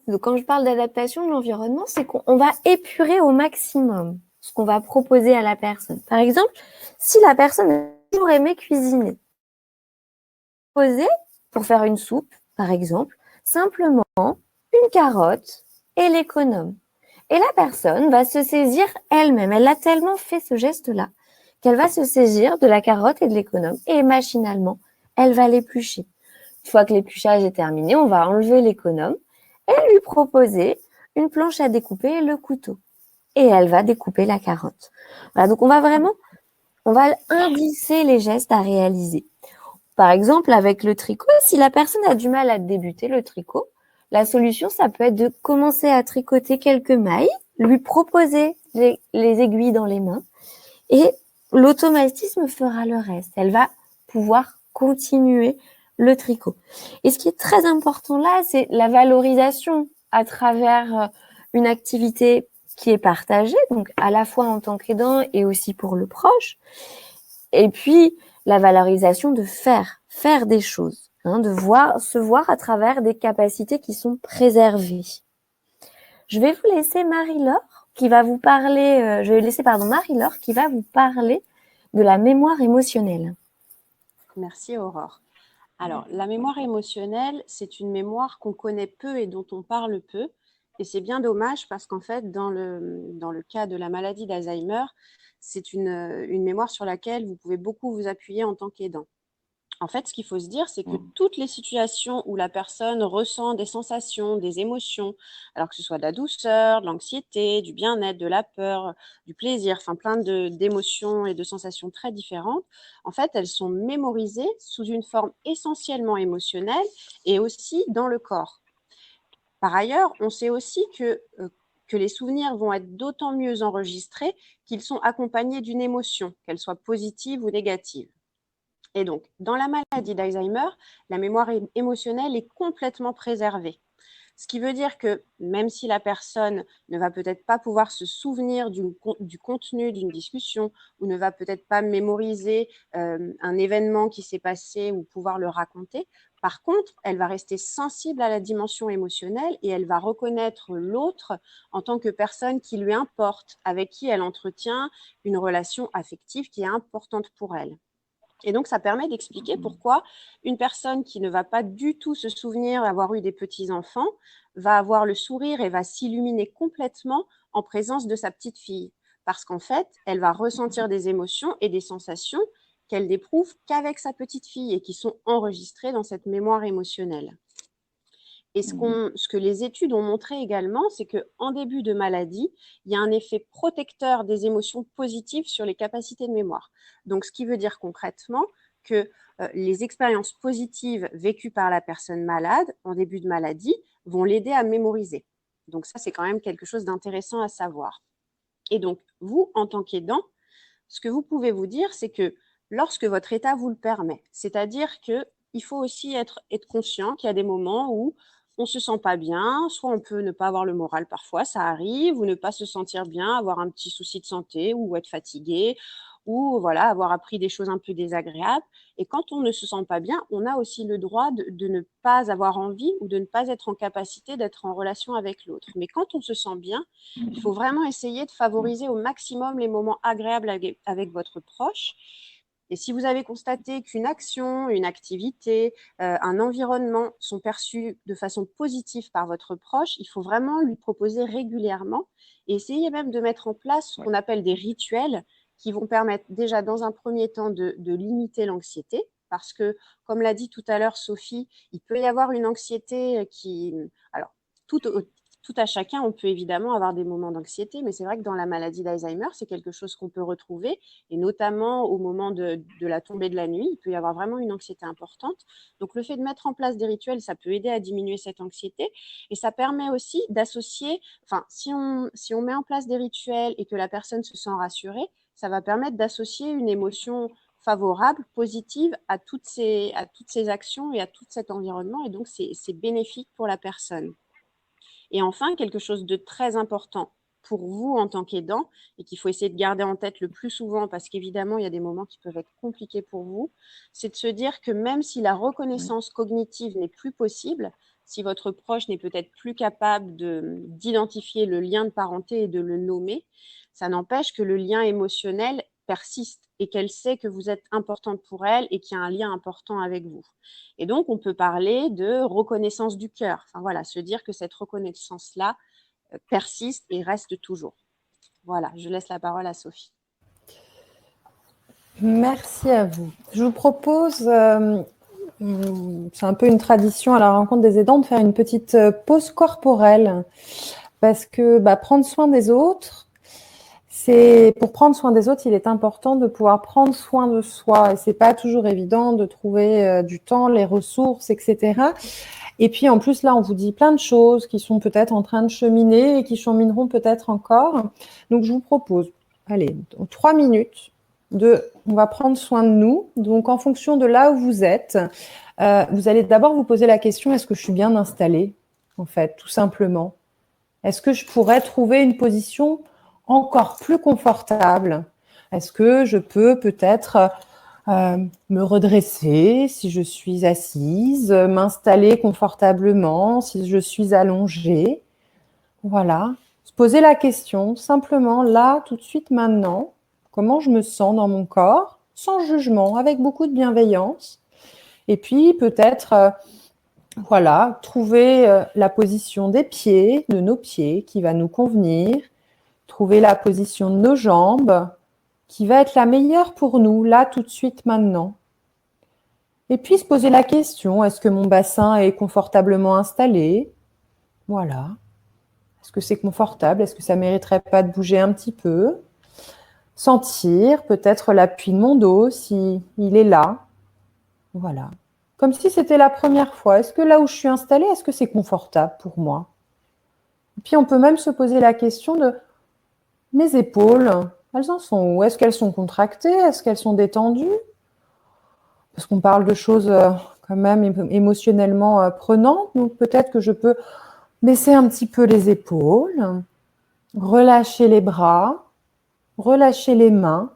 Donc, quand je parle d'adaptation de l'environnement, c'est qu'on va épurer au maximum ce qu'on va proposer à la personne. Par exemple, si la personne a toujours aimé cuisiner, poser pour faire une soupe, par exemple, simplement une carotte et l'économe. Et la personne va se saisir elle-même. Elle a tellement fait ce geste-là qu'elle va se saisir de la carotte et de l'économe et machinalement, elle va l'éplucher. Une fois que l'épluchage est terminé, on va enlever l'économe et lui proposer une planche à découper et le couteau. Et elle va découper la carotte. Voilà, donc on va indicer les gestes à réaliser. Par exemple, avec le tricot, si la personne a du mal à débuter le tricot, la solution, ça peut être de commencer à tricoter quelques mailles, lui proposer les aiguilles dans les mains et l'automatisme fera le reste. Elle va pouvoir continuer le tricot. Et ce qui est très important là, c'est la valorisation à travers une activité qui est partagée, donc à la fois en tant qu'aidant et aussi pour le proche. Et puis, la valorisation de faire des choses, de se voir à travers des capacités qui sont préservées. Je vais vous laisser Marie-Laure qui va vous parler, Marie-Laure qui va vous parler de la mémoire émotionnelle. Merci Aurore. Alors, la mémoire émotionnelle, c'est une mémoire qu'on connaît peu et dont on parle peu. Et c'est bien dommage parce qu'en fait, dans le cas de la maladie d'Alzheimer, c'est une mémoire sur laquelle vous pouvez beaucoup vous appuyer en tant qu'aidant. En fait, ce qu'il faut se dire, c'est que toutes les situations où la personne ressent des sensations, des émotions, alors que ce soit de la douceur, de l'anxiété, du bien-être, de la peur, du plaisir, enfin plein d'émotions et de sensations très différentes, en fait, elles sont mémorisées sous une forme essentiellement émotionnelle et aussi dans le corps. Par ailleurs, on sait aussi que les souvenirs vont être d'autant mieux enregistrés qu'ils sont accompagnés d'une émotion, qu'elle soit positive ou négative. Et donc, dans la maladie d'Alzheimer, la mémoire émotionnelle est complètement préservée. Ce qui veut dire que même si la personne ne va peut-être pas pouvoir se souvenir du contenu d'une discussion ou ne va peut-être pas mémoriser un événement qui s'est passé ou pouvoir le raconter, par contre, elle va rester sensible à la dimension émotionnelle et elle va reconnaître l'autre en tant que personne qui lui importe, avec qui elle entretient une relation affective qui est importante pour elle. Et donc, ça permet d'expliquer pourquoi une personne qui ne va pas du tout se souvenir d'avoir eu des petits-enfants va avoir le sourire et va s'illuminer complètement en présence de sa petite fille. Parce qu'en fait, elle va ressentir des émotions et des sensations qu'elle n'éprouve qu'avec sa petite fille et qui sont enregistrées dans cette mémoire émotionnelle. Et ce que les études ont montré également, c'est qu'en début de maladie, il y a un effet protecteur des émotions positives sur les capacités de mémoire. Donc, ce qui veut dire concrètement que les expériences positives vécues par la personne malade en début de maladie vont l'aider à mémoriser. Donc, ça, c'est quand même quelque chose d'intéressant à savoir. Et donc, vous, en tant qu'aidant, ce que vous pouvez vous dire, c'est que lorsque votre état vous le permet, c'est-à-dire qu'il faut aussi être conscient qu'il y a des moments où on ne se sent pas bien, soit on peut ne pas avoir le moral parfois, ça arrive, ou ne pas se sentir bien, avoir un petit souci de santé, ou être fatigué, ou voilà, avoir appris des choses un peu désagréables. Et quand on ne se sent pas bien, on a aussi le droit de ne pas avoir envie ou de ne pas être en capacité d'être en relation avec l'autre. Mais quand on se sent bien, il faut vraiment essayer de favoriser au maximum les moments agréables avec votre proche. Et si vous avez constaté qu'une action, une activité, un environnement sont perçus de façon positive par votre proche, il faut vraiment lui proposer régulièrement et essayer même de mettre en place ce qu'on appelle des rituels qui vont permettre déjà dans un premier temps de limiter l'anxiété. Parce que, comme l'a dit tout à l'heure Sophie, il peut y avoir une anxiété qui… Alors, tout à chacun, on peut évidemment avoir des moments d'anxiété, mais c'est vrai que dans la maladie d'Alzheimer, c'est quelque chose qu'on peut retrouver, et notamment au moment de la tombée de la nuit, il peut y avoir vraiment une anxiété importante. Donc le fait de mettre en place des rituels, ça peut aider à diminuer cette anxiété, et ça permet aussi d'associer, enfin, si on met en place des rituels et que la personne se sent rassurée, ça va permettre d'associer une émotion favorable, positive à toutes ces actions et à tout cet environnement, et donc c'est bénéfique pour la personne. Et enfin, quelque chose de très important pour vous en tant qu'aidant et qu'il faut essayer de garder en tête le plus souvent parce qu'évidemment, il y a des moments qui peuvent être compliqués pour vous, c'est de se dire que même si la reconnaissance cognitive n'est plus possible, si votre proche n'est peut-être plus capable d'identifier le lien de parenté et de le nommer, ça n'empêche que le lien émotionnel persiste et qu'elle sait que vous êtes importante pour elle et qu'il y a un lien important avec vous. Et donc, on peut parler de reconnaissance du cœur. Enfin, voilà, se dire que cette reconnaissance-là persiste et reste toujours. Voilà, je laisse la parole à Sophie. Merci à vous. Je vous propose, c'est un peu une tradition à la rencontre des aidants, de faire une petite pause corporelle. Parce que prendre soin des autres, pour prendre soin des autres, il est important de pouvoir prendre soin de soi. Et c'est pas toujours évident de trouver du temps, les ressources, etc. Et puis en plus, là, on vous dit plein de choses qui sont peut-être en train de cheminer et qui chemineront peut-être encore. Donc, je vous propose, allez, 3 minutes. On va prendre soin de nous. Donc, en fonction de là où vous êtes, vous allez d'abord vous poser la question, est-ce que je suis bien installée, en fait, tout simplement? Est-ce que je pourrais trouver une position encore plus confortable? Est-ce que je peux peut-être me redresser si je suis assise, m'installer confortablement si je suis allongée? Voilà. Se poser la question, simplement, là, tout de suite, maintenant. Comment je me sens dans mon corps, sans jugement, avec beaucoup de bienveillance. Et puis peut-être, trouver la position des pieds, de nos pieds, qui va nous convenir. Trouver la position de nos jambes, qui va être la meilleure pour nous, là, tout de suite, maintenant. Et puis se poser la question, est-ce que mon bassin est confortablement installé? Voilà. Est-ce que c'est confortable? Est-ce que ça mériterait pas de bouger un petit peu? Sentir peut-être l'appui de mon dos, si il est là. Voilà. Comme si c'était la première fois. Est-ce que là où je suis installée, est-ce que c'est confortable pour moi? Et puis on peut même se poser la question de mes épaules, elles en sont où? Est-ce qu'elles sont contractées? Est-ce qu'elles sont détendues? Parce qu'on parle de choses quand même émotionnellement prenantes. Donc peut-être que je peux baisser un petit peu les épaules, relâcher les bras, relâcher les mains.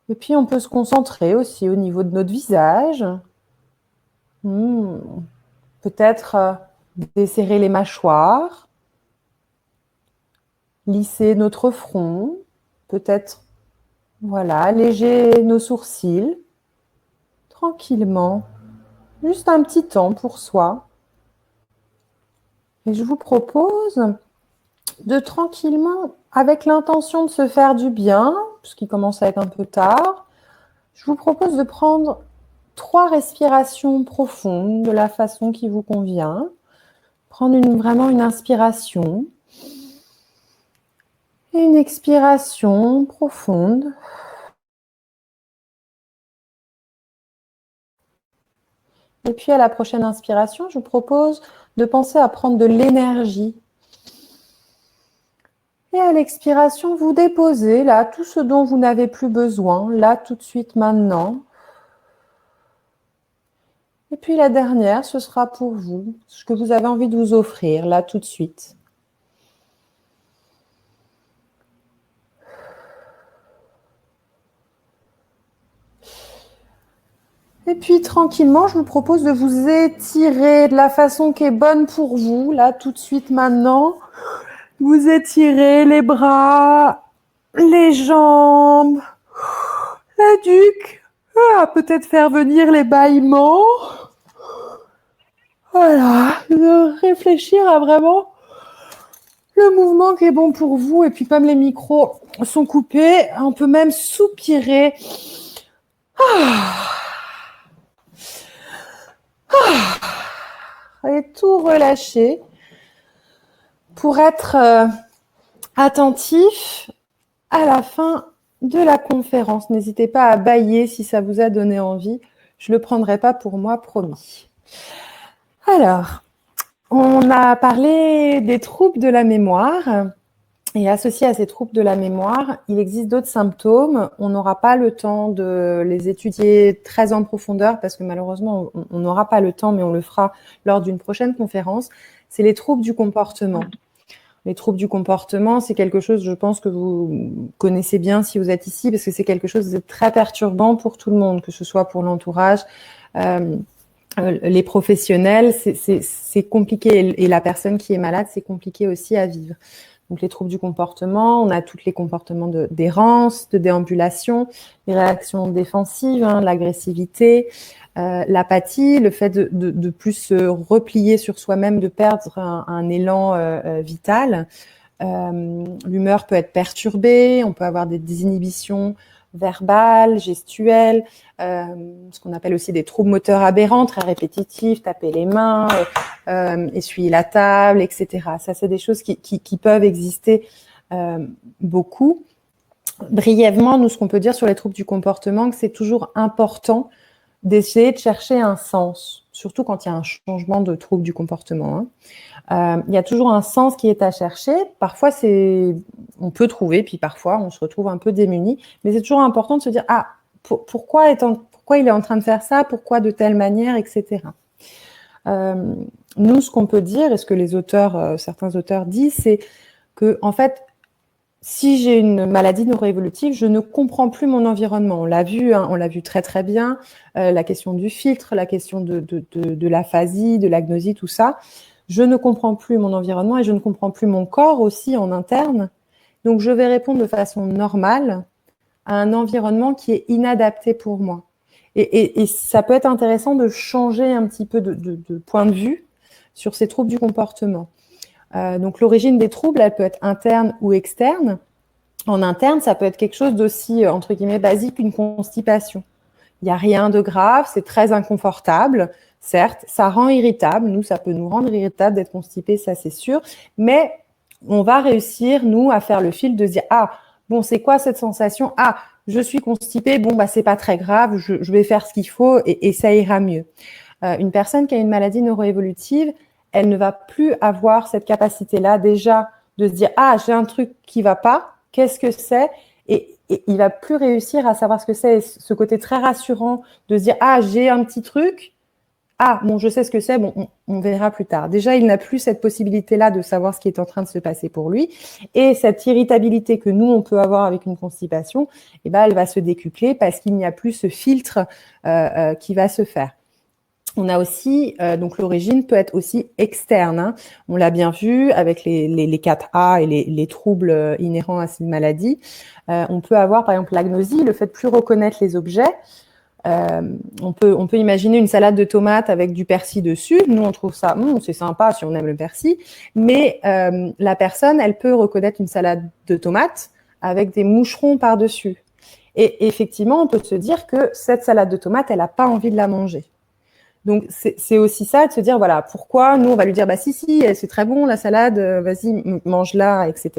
Et puis, on peut se concentrer aussi au niveau de notre visage. Peut-être desserrer les mâchoires, lisser notre front, peut-être, alléger nos sourcils, tranquillement, juste un petit temps pour soi. Et je vous propose de tranquillement, avec l'intention de se faire du bien, puisqu'il commence à être un peu tard, je vous propose de prendre 3 respirations profondes de la façon qui vous convient. Prendre vraiment une inspiration et une expiration profonde. Et puis à la prochaine inspiration, je vous propose de penser à prendre de l'énergie. Et à l'expiration, vous déposez là tout ce dont vous n'avez plus besoin, là tout de suite maintenant. Et puis la dernière, ce sera pour vous, ce que vous avez envie de vous offrir là tout de suite. Et puis tranquillement, je vous propose de vous étirer de la façon qui est bonne pour vous, là tout de suite maintenant. Vous étirez les bras, les jambes, la nuque, peut-être faire venir les bâillements. Voilà, de réfléchir à vraiment le mouvement qui est bon pour vous. Et puis comme les micros sont coupés, on peut même soupirer. Et tout relâcher pour être attentif à la fin de la conférence. N'hésitez pas à bâiller si ça vous a donné envie. Je ne le prendrai pas pour moi, promis. Alors, on a parlé des troubles de la mémoire. Et associé à ces troubles de la mémoire, il existe d'autres symptômes. On n'aura pas le temps de les étudier très en profondeur parce que malheureusement, on n'aura pas le temps, mais on le fera lors d'une prochaine conférence. C'est les troubles du comportement. Les troubles du comportement, c'est quelque chose, je pense, que vous connaissez bien si vous êtes ici, parce que c'est quelque chose de très perturbant pour tout le monde, que ce soit pour l'entourage, les professionnels, c'est compliqué. Et la personne qui est malade, c'est compliqué aussi à vivre. Donc, les troubles du comportement, on a tous les comportements d'errance, de déambulation, les réactions défensives, l'agressivité, l'apathie, le fait de plus se replier sur soi-même, de perdre un élan vital. L'humeur peut être perturbée, on peut avoir des désinhibitions verbales, gestuelles, ce qu'on appelle aussi des troubles moteurs aberrants, très répétitifs, taper les mains, essuyer la table, etc. Ça, c'est des choses qui peuvent exister beaucoup. Brièvement, nous, ce qu'on peut dire sur les troubles du comportement, que c'est toujours important d'essayer de chercher un sens, surtout quand il y a un changement de trouble du comportement. Il y a toujours un sens qui est à chercher. Parfois, on peut trouver, puis parfois, on se retrouve un peu démuni. Mais c'est toujours important de se dire, pourquoi il est en train de faire ça, pourquoi de telle manière, etc. Nous, ce qu'on peut dire, et ce que les auteurs, certains auteurs disent, c'est que, en fait, si j'ai une maladie neuroévolutive, je ne comprends plus mon environnement. On l'a vu très très bien, la question du filtre, la question de l'aphasie, de l'agnosie, tout ça. Je ne comprends plus mon environnement et je ne comprends plus mon corps aussi en interne. Donc, je vais répondre de façon normale à un environnement qui est inadapté pour moi. Et ça peut être intéressant de changer un petit peu de point de vue sur ces troubles du comportement. Donc, l'origine des troubles, elle peut être interne ou externe. En interne, ça peut être quelque chose d'aussi, entre guillemets, basique qu'une constipation. Il n'y a rien de grave, c'est très inconfortable. Certes, ça rend irritable. Nous, ça peut nous rendre irritable d'être constipé, ça c'est sûr. Mais on va réussir, nous, à faire le fil de se dire, bon, c'est quoi cette sensation? Je suis constipée, bon, c'est pas très grave, je vais faire ce qu'il faut et ça ira mieux. Une personne qui a une maladie neuroévolutive, elle ne va plus avoir cette capacité-là déjà de se dire, j'ai un truc qui va pas, qu'est-ce que c'est? Et il va plus réussir à savoir ce que c'est, ce côté très rassurant de se dire, j'ai un petit truc, bon, je sais ce que c'est, bon, on verra plus tard. Déjà, il n'a plus cette possibilité-là de savoir ce qui est en train de se passer pour lui. Et cette irritabilité que nous, on peut avoir avec une constipation, elle va se décupler parce qu'il n'y a plus ce filtre qui va se faire. On a aussi, donc l'origine peut être aussi externe. On l'a bien vu avec les 4A et les troubles inhérents à cette maladie. On peut avoir, par exemple, l'agnosie, le fait de plus reconnaître les objets. On peut imaginer une salade de tomates avec du persil dessus. Nous, on trouve ça, c'est sympa si on aime le persil. Mais la personne, elle peut reconnaître une salade de tomates avec des moucherons par-dessus. Et effectivement, on peut se dire que cette salade de tomates, elle n'a pas envie de la manger. Donc, c'est aussi ça, de se dire, voilà, pourquoi nous, on va lui dire, si, c'est très bon, la salade, vas-y, mange-la, etc.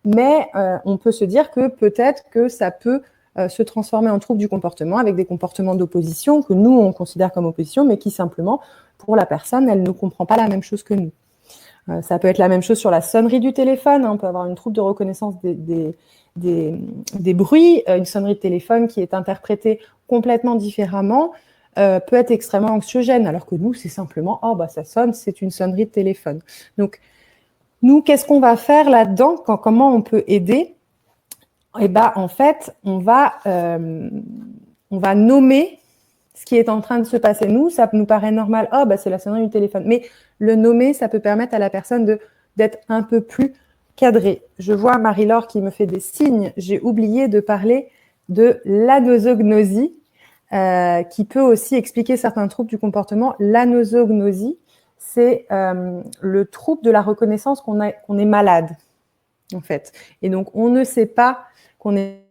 Mais on peut se dire que peut-être que ça peut se transformer en trouble du comportement avec des comportements d'opposition que nous, on considère comme opposition, mais qui simplement, pour la personne, elle ne comprend pas la même chose que nous. Ça peut être la même chose sur la sonnerie du téléphone. On peut avoir une trouble de reconnaissance des bruits, une sonnerie de téléphone qui est interprétée complètement différemment, peut être extrêmement anxiogène, alors que nous, c'est simplement, ça sonne, c'est une sonnerie de téléphone. Donc, nous, qu'est-ce qu'on va faire là-dedans? Comment on peut aider? En fait, on va nommer ce qui est en train de se passer. Nous, ça nous paraît normal. C'est la sonnerie du téléphone. Mais le nommer, ça peut permettre à la personne d'être un peu plus cadrée. Je vois Marie-Laure qui me fait des signes. J'ai oublié de parler de l'anosognosie, qui peut aussi expliquer certains troubles du comportement. L'anosognosie, c'est le trouble de la reconnaissance qu'on est malade, en fait. Et donc, on ne sait pas qu'on est...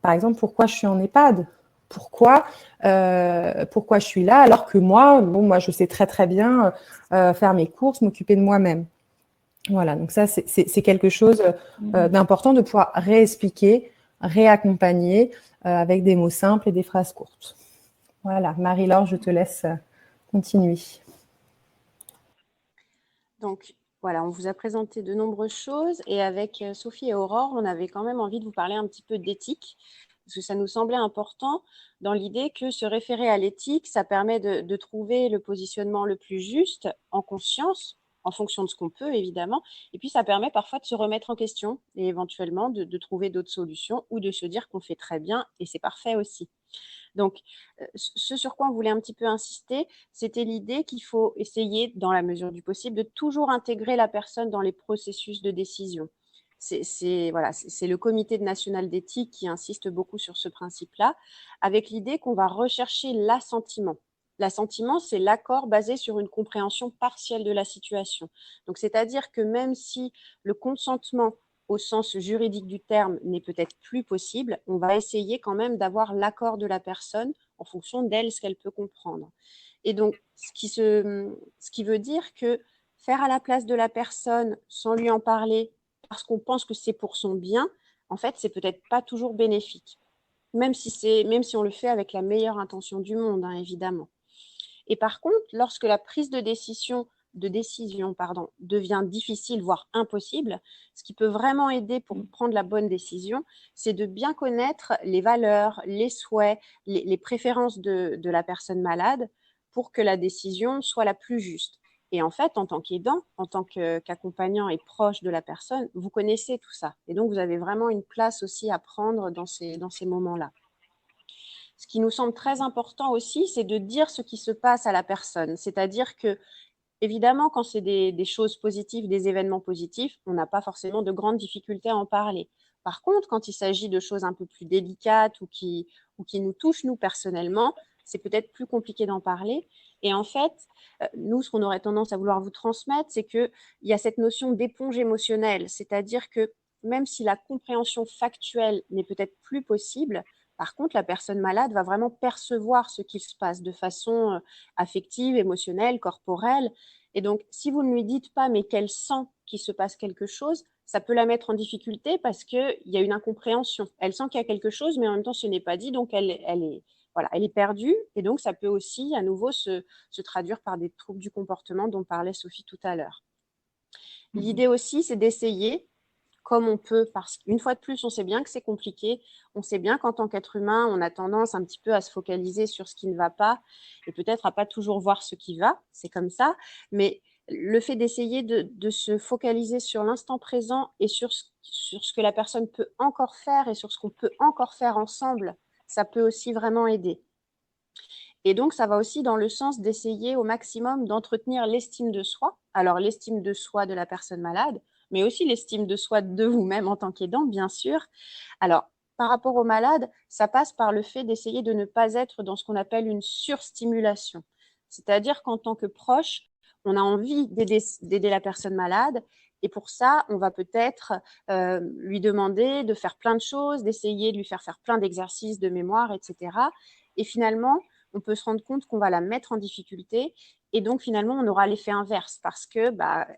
Par exemple, pourquoi je suis en EHPAD? Pourquoi je suis là alors que moi, je sais très très bien faire mes courses, m'occuper de moi-même. Voilà, donc ça, c'est quelque chose d'important de pouvoir réexpliquer, réaccompagner avec des mots simples et des phrases courtes. Voilà, Marie-Laure, je te laisse continuer. Donc, voilà, on vous a présenté de nombreuses choses et avec Sophie et Aurore, on avait quand même envie de vous parler un petit peu d'éthique parce que ça nous semblait important dans l'idée que se référer à l'éthique, ça permet de trouver le positionnement le plus juste en conscience, en fonction de ce qu'on peut évidemment, et puis ça permet parfois de se remettre en question et éventuellement de trouver d'autres solutions ou de se dire qu'on fait très bien et c'est parfait aussi. Donc, ce sur quoi on voulait un petit peu insister, c'était l'idée qu'il faut essayer, dans la mesure du possible, de toujours intégrer la personne dans les processus de décision. Voilà, c'est le comité national d'éthique qui insiste beaucoup sur ce principe-là, avec l'idée qu'on va rechercher l'assentiment. L'assentiment, c'est l'accord basé sur une compréhension partielle de la situation. Donc, c'est-à-dire que même si le consentement au sens juridique du terme n'est peut-être plus possible, on va essayer quand même d'avoir l'accord de la personne en fonction d'elle, ce qu'elle peut comprendre. Et donc, ce qui veut dire que faire à la place de la personne sans lui en parler parce qu'on pense que c'est pour son bien, en fait, c'est peut-être pas toujours bénéfique. Même si on le fait avec la meilleure intention du monde, hein, évidemment. Et par contre, lorsque la prise de décision devient difficile, voire impossible, ce qui peut vraiment aider pour prendre la bonne décision, c'est de bien connaître les valeurs, les souhaits, les préférences de la personne malade pour que la décision soit la plus juste. Et en fait, en tant qu'aidant, en tant qu'accompagnant et proche de la personne, vous connaissez tout ça. Et donc, vous avez vraiment une place aussi à prendre dans ces moments-là. Ce qui nous semble très important aussi, c'est de dire ce qui se passe à la personne. C'est-à-dire que, évidemment, quand c'est des choses positives, des événements positifs, on n'a pas forcément de grandes difficultés à en parler. Par contre, quand il s'agit de choses un peu plus délicates ou qui nous touchent, nous, personnellement, c'est peut-être plus compliqué d'en parler. Et en fait, nous, ce qu'on aurait tendance à vouloir vous transmettre, c'est qu'il y a cette notion d'éponge émotionnelle. C'est-à-dire que même si la compréhension factuelle n'est peut-être plus possible, par contre, la personne malade va vraiment percevoir ce qui se passe de façon affective, émotionnelle, corporelle. Et donc, si vous ne lui dites pas, mais qu'elle sent qu'il se passe quelque chose, ça peut la mettre en difficulté parce qu'il y a une incompréhension. Elle sent qu'il y a quelque chose, mais en même temps, ce n'est pas dit, donc elle est perdue. Et donc, ça peut aussi, à nouveau, se traduire par des troubles du comportement dont parlait Sophie tout à l'heure. L'idée aussi, c'est d'essayer, comme on peut, parce qu'une fois de plus, on sait bien que c'est compliqué. On sait bien qu'en tant qu'être humain, on a tendance un petit peu à se focaliser sur ce qui ne va pas et peut-être à pas toujours voir ce qui va. C'est comme ça. Mais le fait d'essayer de se focaliser sur l'instant présent et sur ce que la personne peut encore faire et sur ce qu'on peut encore faire ensemble, ça peut aussi vraiment aider. Et donc, ça va aussi dans le sens d'essayer au maximum d'entretenir l'estime de soi. Alors, l'estime de soi de la personne malade, mais aussi l'estime de soi de vous-même en tant qu'aidant, bien sûr. Alors, par rapport aux malades, ça passe par le fait d'essayer de ne pas être dans ce qu'on appelle une surstimulation. C'est-à-dire qu'en tant que proche, on a envie d'aider la personne malade, et pour ça, on va peut-être lui demander de faire plein de choses, d'essayer de lui faire plein d'exercices de mémoire, etc. Et finalement, on peut se rendre compte qu'on va la mettre en difficulté et donc finalement on aura l'effet inverse parce que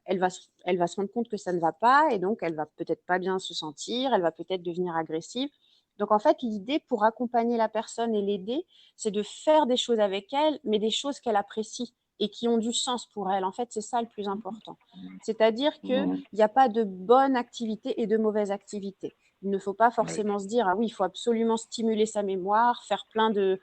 elle va se rendre compte que ça ne va pas et donc elle va peut-être pas bien se sentir, elle va peut-être devenir agressive. Donc en fait, l'idée pour accompagner la personne et l'aider, c'est de faire des choses avec elle, mais des choses qu'elle apprécie et qui ont du sens pour elle. En fait, c'est ça le plus important. C'est-à-dire qu'il n'y a pas de bonne activité et de mauvaise activité. Il ne faut pas forcément se dire, ah oui, il faut absolument stimuler sa mémoire, faire plein de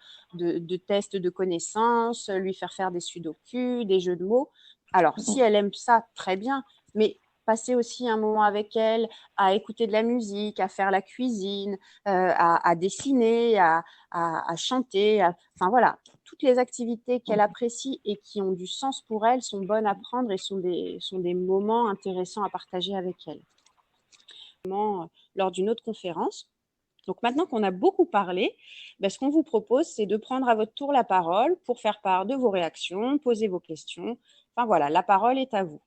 tests de connaissances, lui faire des sudoku, des jeux de mots. Alors, si elle aime ça, très bien, mais passer aussi un moment avec elle, à écouter de la musique, à faire la cuisine, à dessiner, à chanter, enfin voilà, toutes les activités qu'elle apprécie et qui ont du sens pour elle sont bonnes à prendre et sont des moments intéressants à partager avec elle. Lors d'une autre conférence. Donc maintenant qu'on a beaucoup parlé, ce qu'on vous propose, c'est de prendre à votre tour la parole pour faire part de vos réactions, poser vos questions. Enfin voilà, la parole est à vous.